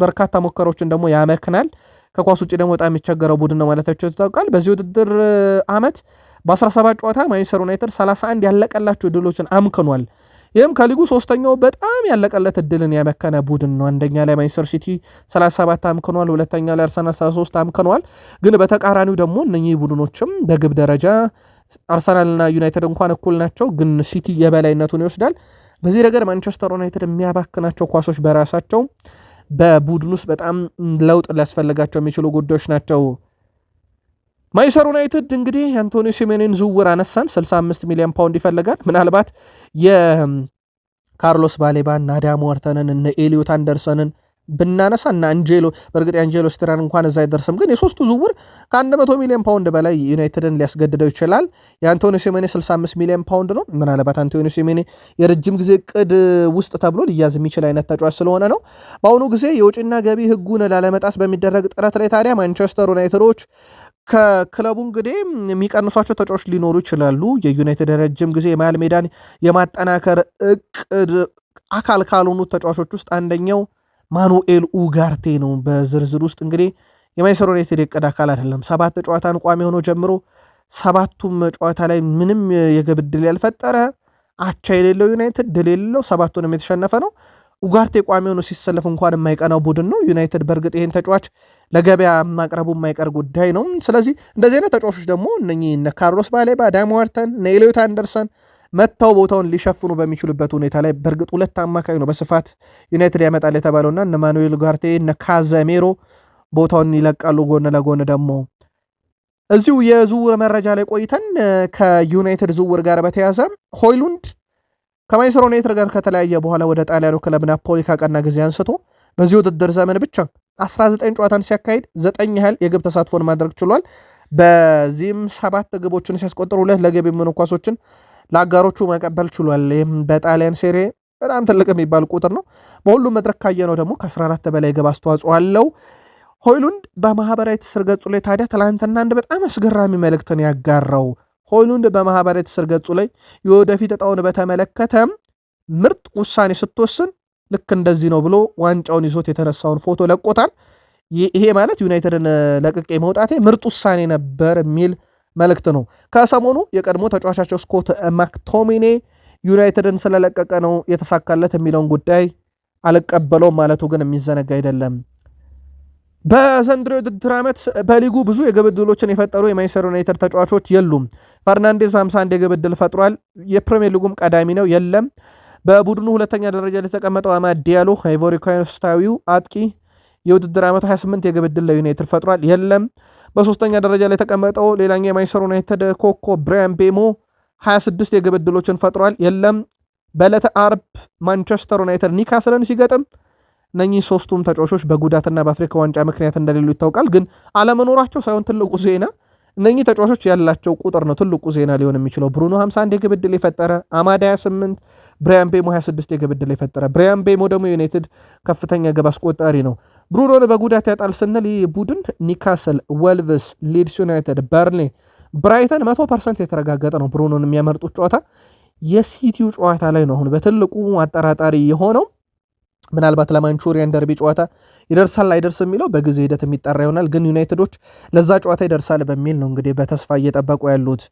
በርካታ ሙከራዎችን ደግሞ ያመክናል። ከኳስ ውጭ ደግሞ በጣም የሚቸገረው ቡድን ነው ማለታቸው ይታወቃል። በዚህ ውድድር ዓመት በ17 ጨዋታ ማንቸስተር ዩናይትድ 31 ያለቀላቸው ድሎችን አምክኗል። ይህም ከሊጉ ሶስተኛው በጣም ያለቀለት እድልን ያመከነ ቡድን ነው። አንደኛ ላይ ማንቸስተር ሲቲ 37 አምክኗል፣ ሁለተኛ ላይ አርሰናል 33 አምክኗል። ግን በተቃራኒው ደግሞ እነኚህ ቡድኖችም በግብ ደረጃ አርሰናልና ዩናይትድ እንኳን እኩል ናቸው፣ ግን ሲቲ የበላይነቱን ይወስዳል። በዚህ ረገድ ማንቸስተር ዩናይትድ የሚያባክናቸው ኳሶች በራሳቸው በቡድን ውስጥ በጣም ለውጥ ሊያስፈልጋቸው የሚችሉ ጉዳዮች ናቸው። ማንቸስተር ዩናይትድ እንግዲህ አንቶኒ ሲሜኔን ዝውውር አነሳን፣ 65 ሚሊዮን ፓውንድ ይፈልጋል። ምናልባት የካርሎስ ባሌባን፣ አዳም ዋርተንን፣ እነ ኤሊዮት አንደርሰንን ብናነሳ እና አንጄሎ በእርግጥ የአንጄሎ ስትራን እንኳን እዛ አይደርስም፣ ግን የሶስቱ ዝውውር ከ100 ሚሊዮን ፓውንድ በላይ ዩናይትድን ሊያስገድደው ይችላል። የአንቶኒ ሲሜኔ 65 ሚሊዮን ፓውንድ ነው። ምናልባት አንቶኒ ሲሜኔ የረጅም ጊዜ ቅድ ውስጥ ተብሎ ሊያዝ የሚችል አይነት ተጫዋች ስለሆነ ነው። በአሁኑ ጊዜ የውጭና ገቢ ህጉን ላለመጣስ በሚደረግ ጥረት ላይ ታዲያ ማንቸስተር ዩናይትዶች ከክለቡ እንግዲህ የሚቀንሷቸው ተጫዋች ሊኖሩ ይችላሉ። የዩናይትድ ረጅም ጊዜ የመሃል ሜዳን የማጠናከር እቅድ አካል ካልሆኑት ተጫዋቾች ውስጥ አንደኛው ማኑኤል ኡጋርቴ ነው። በዝርዝር ውስጥ እንግዲህ የማንቸስተር ዩናይትድ የዕቅድ አካል አይደለም። 7 ጨዋታን ቋሚ ሆኖ ጀምሮ 7ቱም ጨዋታ ላይ ምንም የግብ ዕድል ያልፈጠረ አቻ የሌለው ዩናይትድ ድል የሌለው 7ቱንም የተሸነፈ ነው። ኡጋርቴ ቋሚ ሆኖ ሲሰለፍ እንኳን የማይቀናው ቡድን ነው ዩናይትድ። በእርግጥ ይህን ተጫዋች ለገበያ ማቅረቡ የማይቀር ጉዳይ ነው። ስለዚህ እንደዚህ አይነት ተጫዋቾች ደግሞ እነኚህ እነ ካርሎስ ባሌባ፣ አዳም ዋርተን፣ እነ ኤሊዮት አንደርሰን መጥተው ቦታውን ሊሸፍኑ በሚችሉበት ሁኔታ ላይ በእርግጥ ሁለት አማካኝ ነው በስፋት ዩናይትድ ያመጣል የተባለውና እነ ማኑኤል ኡጋርቴ እነ ካዘሜሮ ቦታውን ይለቃሉ። ጎን ለጎን ደግሞ እዚሁ የዝውውር መረጃ ላይ ቆይተን ከዩናይትድ ዝውውር ጋር በተያዘ ሆይሉንድ ከማንቸስተር ዩናይትድ ጋር ከተለያየ በኋላ ወደ ጣሊያኑ ክለብ ናፖሊ ካቀና ጊዜ አንስቶ በዚህ ውድድር ዘመን ብቻ 19 ጨዋታን ሲያካሂድ 9 ያህል የግብ ተሳትፎን ማድረግ ችሏል። በዚህም 7 ግቦችን ሲያስቆጥር 2 ለግብ የሚሆኑ ኳሶችን ለአጋሮቹ መቀበል ችሏል። ይህም በጣሊያን ሴሬ በጣም ትልቅ የሚባል ቁጥር ነው። በሁሉም መድረክ ካየነው ደግሞ ከ14 በላይ ግብ አስተዋጽኦ አለው። ሆይሉንድ በማህበራዊ ትስስር ገጹ ላይ ታዲያ ትላንትና አንድ በጣም አስገራሚ መልእክትን ያጋራው። ሆይሉንድ በማህበራዊ ትስስር ገጹ ላይ የወደፊት እጣውን በተመለከተ ምርጥ ውሳኔ ስትወስን ልክ እንደዚህ ነው ብሎ ዋንጫውን ይዞት የተነሳውን ፎቶ ለቆታል። ይሄ ማለት ዩናይትድን ለቅቄ መውጣቴ ምርጥ ውሳኔ ነበር የሚል መልእክት ነው። ከሰሞኑ የቀድሞ ተጫዋቻቸው ስኮት ማክቶሚኔ ዩናይትድን ስለለቀቀ ነው የተሳካለት የሚለውን ጉዳይ አልቀበለውም ማለቱ ግን የሚዘነጋ አይደለም። በዘንድሮ የውድድር ዓመት በሊጉ ብዙ የግብ ዕድሎችን የፈጠሩ የማንቸስተር ዩናይትድ ተጫዋቾች የሉም። ፈርናንዴዝ 51 የግብ ዕድል ፈጥሯል። የፕሪሚየር ሊጉም ቀዳሚ ነው የለም። በቡድኑ ሁለተኛ ደረጃ ላይ የተቀመጠው አማድ ዲያሎ አይቮሪ ኮስታዊው አጥቂ የውድድር ዓመቱ 28 የግብ ዕድል ለዩናይትድ ፈጥሯል የለም። በሶስተኛ ደረጃ ላይ የተቀመጠው ሌላኛው የማንቸስተር ዩናይትድ ኮኮ ብራያን ቤሞ 26 የግብ ዕድሎችን ፈጥሯል የለም። በዕለተ አርብ ማንቸስተር ዩናይትድ ኒውካስልን ሲገጥም እነኚህ ሶስቱም ተጫዋቾች በጉዳትና በአፍሪካ ዋንጫ ምክንያት እንደሌሉ ይታወቃል። ግን አለመኖራቸው ሳይሆን ትልቁ ዜና እነኚህ ተጫዋቾች ያላቸው ቁጥር ነው ትልቁ ዜና ሊሆን የሚችለው። ብሩኖ 51 የግብ ዕድል የፈጠረ፣ አማድ 28፣ ብራያን ቤሞ 26 የግብ ዕድል የፈጠረ። ብራያን ቤሞ ደግሞ ዩናይትድ ከፍተኛ ግብ አስቆጣሪ ነው። ብሩኖን በጉዳት ያጣል ስንል ይህ ቡድን ኒውካስል፣ ወልቭስ፣ ሊድስ ዩናይትድ፣ በርንሌ፣ ብራይተን 100% የተረጋገጠ ነው ብሩኖን የሚያመርጡት ጨዋታ። የሲቲው ጨዋታ ላይ ነው አሁን በትልቁ አጠራጣሪ የሆነው። ምናልባት ለማንቹሪያን ደርቢ ጨዋታ ይደርሳል አይደርስ የሚለው በጊዜ ሂደት የሚጠራ ይሆናል። ግን ዩናይትዶች ለዛ ጨዋታ ይደርሳል በሚል ነው እንግዲህ በተስፋ እየጠበቁ ያሉት።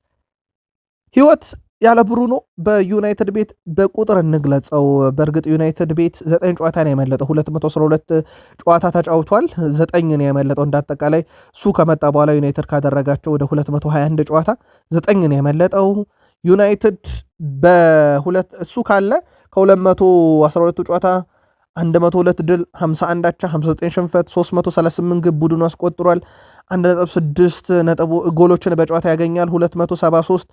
ህይወት ያለ ብሩኖ በዩናይትድ ቤት በቁጥር እንግለጸው። በእርግጥ ዩናይትድ ቤት 9 ጨዋታ ነው ያመለጠው። 212 ጨዋታ ተጫውቷል፣ 9 ነው ያመለጠው። እንዳጠቃላይ እሱ ከመጣ በኋላ ዩናይትድ ካደረጋቸው ወደ 221 ጨዋታ 9 ነው ያመለጠው። ዩናይትድ እሱ ካለ ከ212 ጨዋታ 102 ድል፣ 51 አቻ፣ 59 ሽንፈት፣ 338 ግብ ቡድኑ አስቆጥሯል። 1.6 ነጥብ ጎሎችን በጨዋታ ያገኛል። 273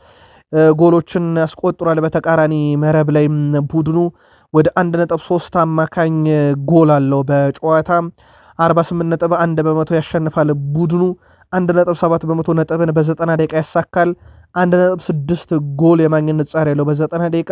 ጎሎችን አስቆጥሯል። በተቃራኒ መረብ ላይ ቡድኑ ወደ 1.3 አማካኝ ጎል አለው በጨዋታ 48.1 በመቶ ያሸንፋል። ቡድኑ 1.7 በመቶ ነጥብን በ90 ደቂቃ ያሳካል። 1.6 ጎል የማግኘት ንጻር ያለው በ90 ደቂቃ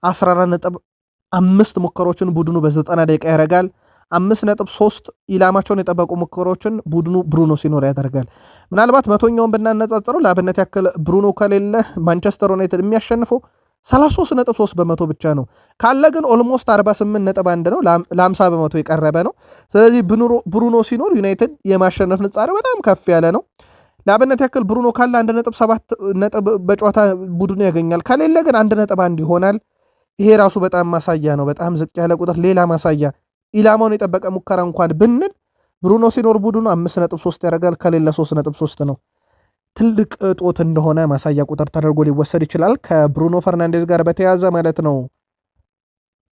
14.5 ሙከሮችን ቡድኑ በ90 ደቂቃ ያደርጋል። 5.3 ኢላማቸውን የጠበቁ ሙከሮችን ቡድኑ ብሩኖ ሲኖር ያደርጋል። ምናልባት መቶኛውን ብናነጻጽረው ለአብነት ያክል ብሩኖ ከሌለ ማንቸስተር ዩናይትድ የሚያሸንፈው 33.3 በመቶ ብቻ ነው። ካለ ግን ኦልሞስት 48.1 ነው፣ ለ50 በመቶ የቀረበ ነው። ስለዚህ ብሩኖ ሲኖር ዩናይትድ የማሸነፍ ንጻሬው በጣም ከፍ ያለ ነው። ለአብነት ያክል ብሩኖ ካለ 1.7 ነጥብ በጨዋታ ቡድኑ ያገኛል። ከሌለ ግን 1.1 ይሆናል። ይሄ ራሱ በጣም ማሳያ ነው። በጣም ዝቅ ያለ ቁጥር። ሌላ ማሳያ ኢላማውን የጠበቀ ሙከራ እንኳን ብንል ብሩኖ ሲኖር ቡድኑ 5.3 ያደርጋል፣ ከሌለ 3.3 ነው። ትልቅ እጦት እንደሆነ ማሳያ ቁጥር ተደርጎ ሊወሰድ ይችላል። ከብሩኖ ፈርናንዴዝ ጋር በተያያዘ ማለት ነው።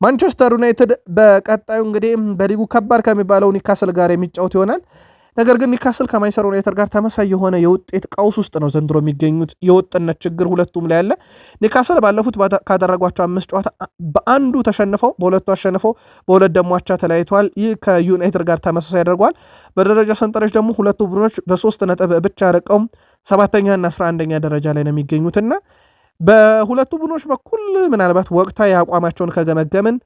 ማንቸስተር ዩናይትድ በቀጣዩ እንግዲህ በሊጉ ከባድ ከሚባለው ኒካስል ጋር የሚጫወት ይሆናል። ነገር ግን ኒካስል ከማንቸስተር ዩናይትድ ጋር ተመሳይ የሆነ የውጤት ቀውስ ውስጥ ነው ዘንድሮ የሚገኙት። የወጥነት ችግር ሁለቱም ላይ ያለ። ኒካስል ባለፉት ካደረጓቸው 5 ጨዋታ በአንዱ ተሸንፈው በሁለቱ አሸንፈው በሁለት ደግሞ አቻ ተለያይተዋል። ይህ ከዩናይትድ ጋር ተመሳሳይ ያደርገዋል። በደረጃ ሰንጠረዥ ደግሞ ሁለቱ ቡድኖች በ3 ነጥብ ብቻ ርቀው 7ኛና 11ኛ ደረጃ ላይ ነው የሚገኙትና በሁለቱ ቡድኖች በኩል ምናልባት ወቅታዊ አቋማቸውን ከገመገምን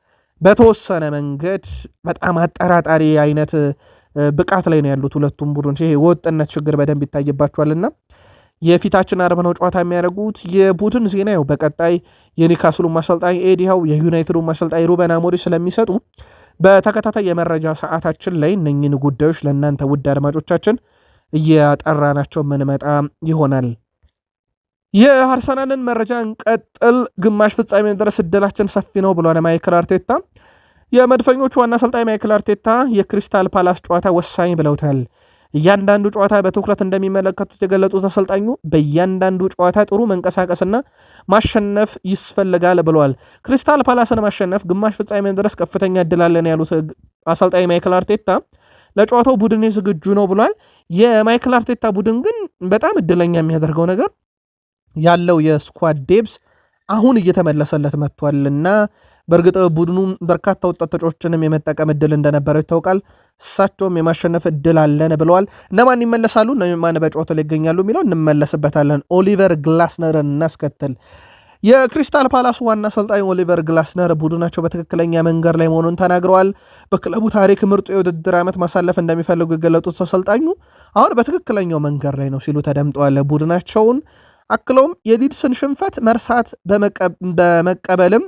በተወሰነ መንገድ በጣም አጠራጣሪ አይነት ብቃት ላይ ነው ያሉት ሁለቱም ቡድኖች። ይሄ ወጥነት ችግር በደንብ ይታይባቸዋልና የፊታችን አርብ ነው ጨዋታ የሚያደርጉት። የቡድን ዜና ያው በቀጣይ የኒካስሉ አሰልጣኝ ኤዲ ሃው የዩናይትዱ አሰልጣኝ ሩበን አሞሪም ስለሚሰጡ በተከታታይ የመረጃ ሰዓታችን ላይ እነኝህን ጉዳዮች ለእናንተ ውድ አድማጮቻችን እያጠራናቸው ምንመጣ ይሆናል። የአርሰናልን መረጃ እንቀጥል። ግማሽ ፍጻሜ ድረስ እድላችን ሰፊ ነው ብሏል ማይክል አርቴታ። የመድፈኞቹ ዋና አሰልጣኝ ማይክል አርቴታ የክሪስታል ፓላስ ጨዋታ ወሳኝ ብለውታል። እያንዳንዱ ጨዋታ በትኩረት እንደሚመለከቱት የገለጹት አሰልጣኙ በእያንዳንዱ ጨዋታ ጥሩ መንቀሳቀስና ማሸነፍ ይስፈልጋል ብለዋል። ክሪስታል ፓላስን ማሸነፍ ግማሽ ፍጻሜ ድረስ ከፍተኛ እድል አለን ያሉት አሰልጣኝ ማይክል አርቴታ ለጨዋታው ቡድን ዝግጁ ነው ብሏል። የማይክል አርቴታ ቡድን ግን በጣም እድለኛ የሚያደርገው ነገር ያለው የስኳድ ዴብስ አሁን እየተመለሰለት መጥቷልና በእርግጥ ቡድኑ በርካታ ወጣት ተጫዋቾችንም የመጠቀም እድል እንደነበረው ይታወቃል። እሳቸውም የማሸነፍ እድል አለን ብለዋል። እነማን ይመለሳሉ፣ እነማን በጨዋታው ላይ ይገኛሉ የሚለው እንመለስበታለን። ኦሊቨር ግላስነርን እናስከትል። የክሪስታል ፓላሱ ዋና አሰልጣኝ ኦሊቨር ግላስነር ቡድናቸው በትክክለኛ መንገድ ላይ መሆኑን ተናግረዋል። በክለቡ ታሪክ ምርጡ የውድድር ዓመት ማሳለፍ እንደሚፈልጉ የገለጡት አሰልጣኙ አሁን በትክክለኛው መንገድ ላይ ነው ሲሉ ተደምጠዋል ቡድናቸውን። አክለውም የሊድስን ሽንፈት መርሳት በመቀበልም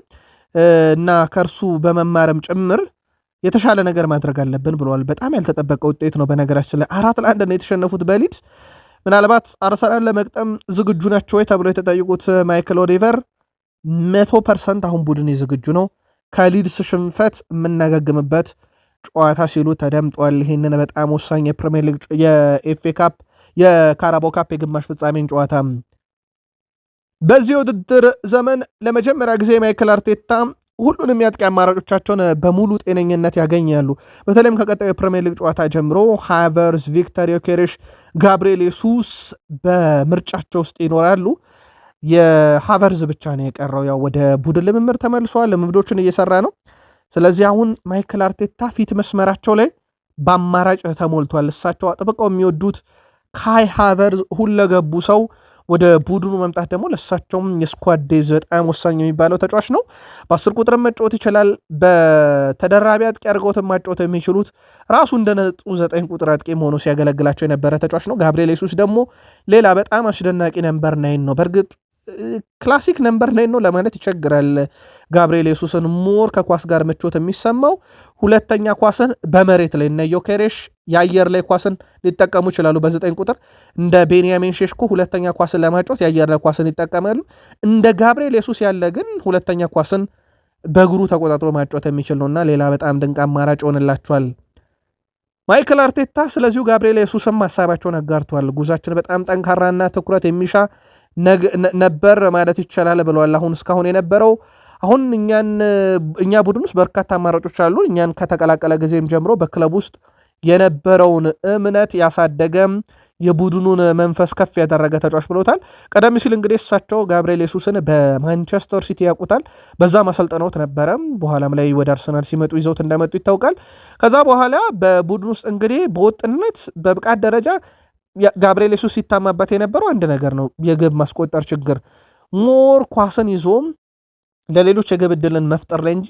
እና ከእርሱ በመማረም ጭምር የተሻለ ነገር ማድረግ አለብን ብለዋል። በጣም ያልተጠበቀ ውጤት ነው። በነገራችን ላይ 4-1 ነው የተሸነፉት በሊድስ። ምናልባት አርሰናል ለመቅጠም ዝግጁ ናቸው ወይ ተብሎ የተጠየቁት ማይክል ኦሊቨር 100% አሁን ቡድን ዝግጁ ነው፣ ከሊድስ ሽንፈት የምናገግምበት ጨዋታ ሲሉ ተደምጧል። ይህንን በጣም ወሳኝ የፕሪሚየር ሊግ የኤፍኤ ካፕ የካራባኦ ካፕ የግማሽ ፍጻሜን ጨዋታ በዚህ ውድድር ዘመን ለመጀመሪያ ጊዜ ማይክል አርቴታ ሁሉንም የአጥቂ አማራጮቻቸውን በሙሉ ጤነኝነት ያገኛሉ። በተለይም ከቀጣዩ የፕሪሚየር ሊግ ጨዋታ ጀምሮ ሃቨርዝ፣ ቪክተር ዮኬሬሽ፣ ጋብሪኤል ሱስ በምርጫቸው ውስጥ ይኖራሉ። የሃቨርዝ ብቻ ነው የቀረው። ያው ወደ ቡድን ልምምድ ተመልሷል፣ ልምምዶችን እየሰራ ነው። ስለዚህ አሁን ማይክል አርቴታ ፊት መስመራቸው ላይ በአማራጭ ተሞልቷል። እሳቸው አጥብቀው የሚወዱት ካይ ሃቨርዝ ሁለገቡ ሰው ወደ ቡድኑ መምጣት ደግሞ ለእሳቸውም የስኳድ ዴዝ በጣም ወሳኝ የሚባለው ተጫዋች ነው። በ10 ቁጥርም መጫወት ይችላል። በተደራቢ አጥቂ አድርገውትም ማጫወት የሚችሉት ራሱ እንደ ነጡ 9 ቁጥር አጥቂ ሆኖ ሲያገለግላቸው የነበረ ተጫዋች ነው። ጋብሪኤል ሱስ ደግሞ ሌላ በጣም አስደናቂ ነምበር 9 ነው። በእርግጥ ክላሲክ ነምበር 9 ነው ለማለት ይቸግራል። ጋብሪኤል ሱስን ሞር ከኳስ ጋር ምቾት የሚሰማው ሁለተኛ ኳስን በመሬት ላይ እነ ዮኬሬሽ የአየር ላይ ኳስን ሊጠቀሙ ይችላሉ። በ9 ቁጥር እንደ ቤንያሚን ሼሽኮ ሁለተኛ ኳስን ለማጫወት የአየር ላይ ኳስን ይጠቀማሉ። እንደ ጋብሪኤል ሱስ ያለ ግን ሁለተኛ ኳስን በእግሩ ተቆጣጥሮ ማጫወት የሚችል ነውና ሌላ በጣም ድንቅ አማራጭ ሆንላቸዋል ማይክል አርቴታ። ስለዚሁ ጋብሪኤል ሱስም ሀሳባቸውን አጋርተዋል። ጉዟችን በጣም ጠንካራና ትኩረት የሚሻ ነበር ማለት ይቻላል ብለዋል። አሁን እስካሁን የነበረው አሁን እኛ ቡድን ውስጥ በርካታ አማራጮች አሉ። እኛን ከተቀላቀለ ጊዜም ጀምሮ በክለብ ውስጥ የነበረውን እምነት ያሳደገም የቡድኑን መንፈስ ከፍ ያደረገ ተጫዋች ብሎታል። ቀደም ሲል እንግዲህ እሳቸው ጋብርኤል ሱስን በማንቸስተር ሲቲ ያውቁታል። በዛ ማሰልጠነውት ነበረ። በኋላም ላይ ወደ አርሰናል ሲመጡ ይዘውት እንደመጡ ይታወቃል። ከዛ በኋላ በቡድን ውስጥ እንግዲህ በወጥነት በብቃት ደረጃ ጋብርኤል ሱስ ሲታማበት የነበረው አንድ ነገር ነው፣ የግብ ማስቆጠር ችግር። ሞር ኳስን ይዞም ለሌሎች የግብ ዕድልን መፍጠር ላይ እንጂ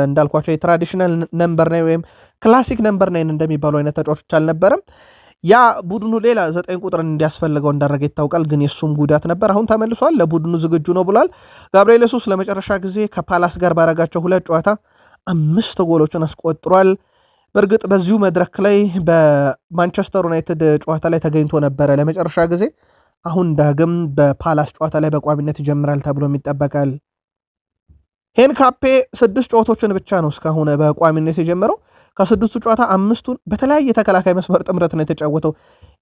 እንዳልኳቸው የትራዲሽናል ነምበር ናይን ወይም ክላሲክ ነምበር ናይን እንደሚባሉ አይነት ተጫዋቾች አልነበረም። ያ ቡድኑ ሌላ 9 ቁጥርን እንዲያስፈልገው እንዳደረገ ይታወቃል። ግን የሱም ጉዳት ነበር። አሁን ተመልሷል፣ ለቡድኑ ዝግጁ ነው ብሏል። ጋብርኤል ሱስ ለመጨረሻ ጊዜ ከፓላስ ጋር ባረጋቸው 2 ጨዋታ 5 ጎሎችን አስቆጥሯል። በእርግጥ በዚሁ መድረክ ላይ በማንቸስተር ዩናይትድ ጨዋታ ላይ ተገኝቶ ነበረ ለመጨረሻ ጊዜ። አሁን ዳግም በፓላስ ጨዋታ ላይ በቋሚነት ይጀምራል ተብሎም ይጠበቃል። ሄንካፔ 6 ጨዋታዎችን ብቻ ነው እስካሁን በቋሚነት የጀመረው። ከ6ቱ ጨዋታ 5ቱን በተለያየ ተከላካይ መስመር ጥምረት ነው የተጫወተው።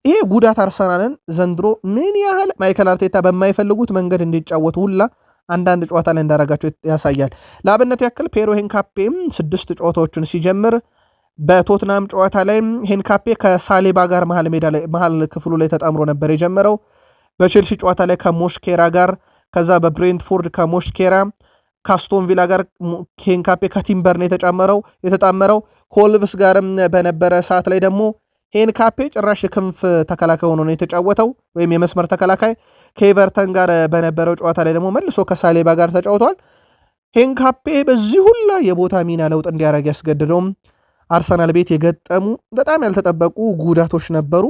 ይሄ ጉዳት አርሰናልን ዘንድሮ ምን ያህል ማይከል አርቴታ በማይፈልጉት መንገድ እንዲጫወቱ ሁላ አንዳንድ ጨዋታ ላይ እንዳረጋቸው ያሳያል። ለአብነት ያክል ፔሮ ሄንካፔም 6 ጨዋታዎችን ሲጀምር በቶትናም ጨዋታ ላይ ሄንካፔ ከሳሌባ ጋር መሃል ክፍሉ ላይ ተጣምሮ ነበር የጀመረው። በቼልሲ ጨዋታ ላይ ከሞሽኬራ ጋር፣ ከዛ በብሬንትፎርድ ከሞሽኬራ፣ ካስቶን ቪላ ጋር ሄንካፔ ከቲምበር ነው የተጣመረው። ኮልቭስ ጋርም በነበረ ሰዓት ላይ ደግሞ ሄንካፔ ጭራሽ የክንፍ ተከላካይ ሆኖ ነው የተጫወተው፣ ወይም የመስመር ተከላካይ። ከኤቨርተን ጋር በነበረው ጨዋታ ላይ ደግሞ መልሶ ከሳሌባ ጋር ተጫውቷል። ሄንካፔ በዚህ ሁላ የቦታ ሚና ለውጥ እንዲያደርግ ያስገድደውም አርሰናል ቤት የገጠሙ በጣም ያልተጠበቁ ጉዳቶች ነበሩ።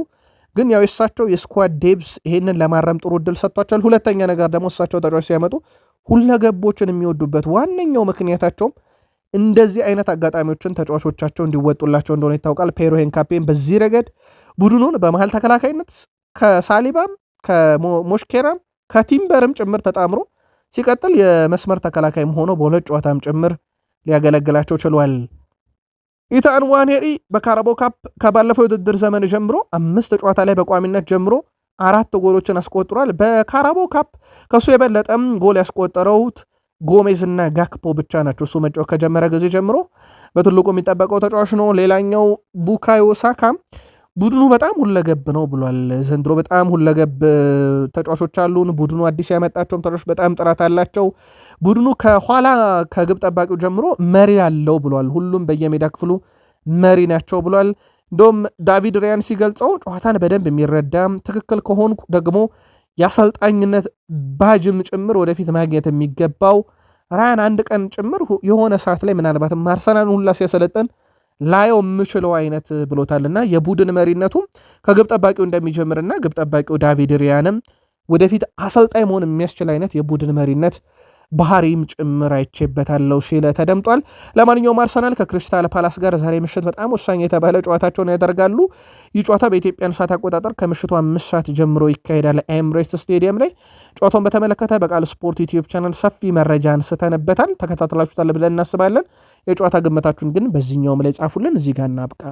ግን ያው የእሳቸው የስኳድ ዴብስ ይሄንን ለማረም ጥሩ እድል ሰጥቷቸዋል። ሁለተኛ ነገር ደግሞ እሳቸው ተጫዋች ሲያመጡ ሁለገቦችን የሚወዱበት ዋነኛው ምክንያታቸውም እንደዚህ አይነት አጋጣሚዎችን ተጫዋቾቻቸው እንዲወጡላቸው እንደሆነ ይታወቃል። ፔሮ ሄንካፔን በዚህ ረገድ ቡድኑን በመሃል ተከላካይነት ከሳሊባም ከሞሽኬራም ከቲምበርም ጭምር ተጣምሮ ሲቀጥል የመስመር ተከላካይም ሆኖ በ2 ጨዋታም ጭምር ሊያገለግላቸው ችሏል። ኢታን ንዋኔሪ በካራባኦ ካፕ ከባለፈው የውድድር ዘመን ጀምሮ 5 ጨዋታ ላይ በቋሚነት ጀምሮ 4 ጎሎችን አስቆጥሯል። በካራባኦ ካፕ ከሱ የበለጠም ጎል ያስቆጠረውት ጎሜዝ እና ጋክፖ ብቻ ናቸው። እሱ መጫወት ከጀመረ ጊዜ ጀምሮ በትልቁ የሚጠበቀው ተጫዋች ነው። ሌላኛው ቡካዮ ሳካ ቡድኑ በጣም ሁለገብ ነው ብሏል። ዘንድሮ በጣም ሁለገብ ተጫዋቾች አሉን። ቡድኑ አዲስ ያመጣቸውም ተጫዋቾች በጣም ጥራት አላቸው። ቡድኑ ከኋላ ከግብ ጠባቂው ጀምሮ መሪ አለው ብሏል። ሁሉም በየሜዳ ክፍሉ መሪ ናቸው ብሏል። እንደውም ዳቪድ ሪያን ሲገልጸው ጨዋታን በደንብ የሚረዳ ትክክል ከሆንኩ ደግሞ የአሰልጣኝነት ባጅም ጭምር ወደፊት ማግኘት የሚገባው ራያን አንድ ቀን ጭምር የሆነ ሰዓት ላይ ምናልባትም አርሰናል ሁላ ሲያሰለጠን ላየው የምችለው አይነት ብሎታልና የቡድን መሪነቱ ከግብ ጠባቂው እንደሚጀምርና ግብ ጠባቂው ዳቪድ ሪያንም ወደፊት አሰልጣኝ መሆን የሚያስችል አይነት የቡድን መሪነት ባህሪም ጭምር አይቼበታለሁ ሲል ተደምጧል። ለማንኛውም አርሰናል ከክሪስታል ፓላስ ጋር ዛሬ ምሽት በጣም ወሳኝ የተባለ ጨዋታቸውን ያደርጋሉ። ይህ ጨዋታ በኢትዮጵያን ሰዓት አቆጣጠር ከምሽቱ 5 ሰዓት ጀምሮ ይካሄዳል ኤምሬትስ ስቴዲየም ላይ። ጨዋታውን በተመለከተ በቃል ስፖርት ዩቲዩብ ቻናል ሰፊ መረጃ አንስተንበታል። ተከታትላችሁታል ብለን እናስባለን። የጨዋታ ግምታችሁን ግን በዚህኛውም ላይ ጻፉልን። እዚህ ጋር እናብቃ።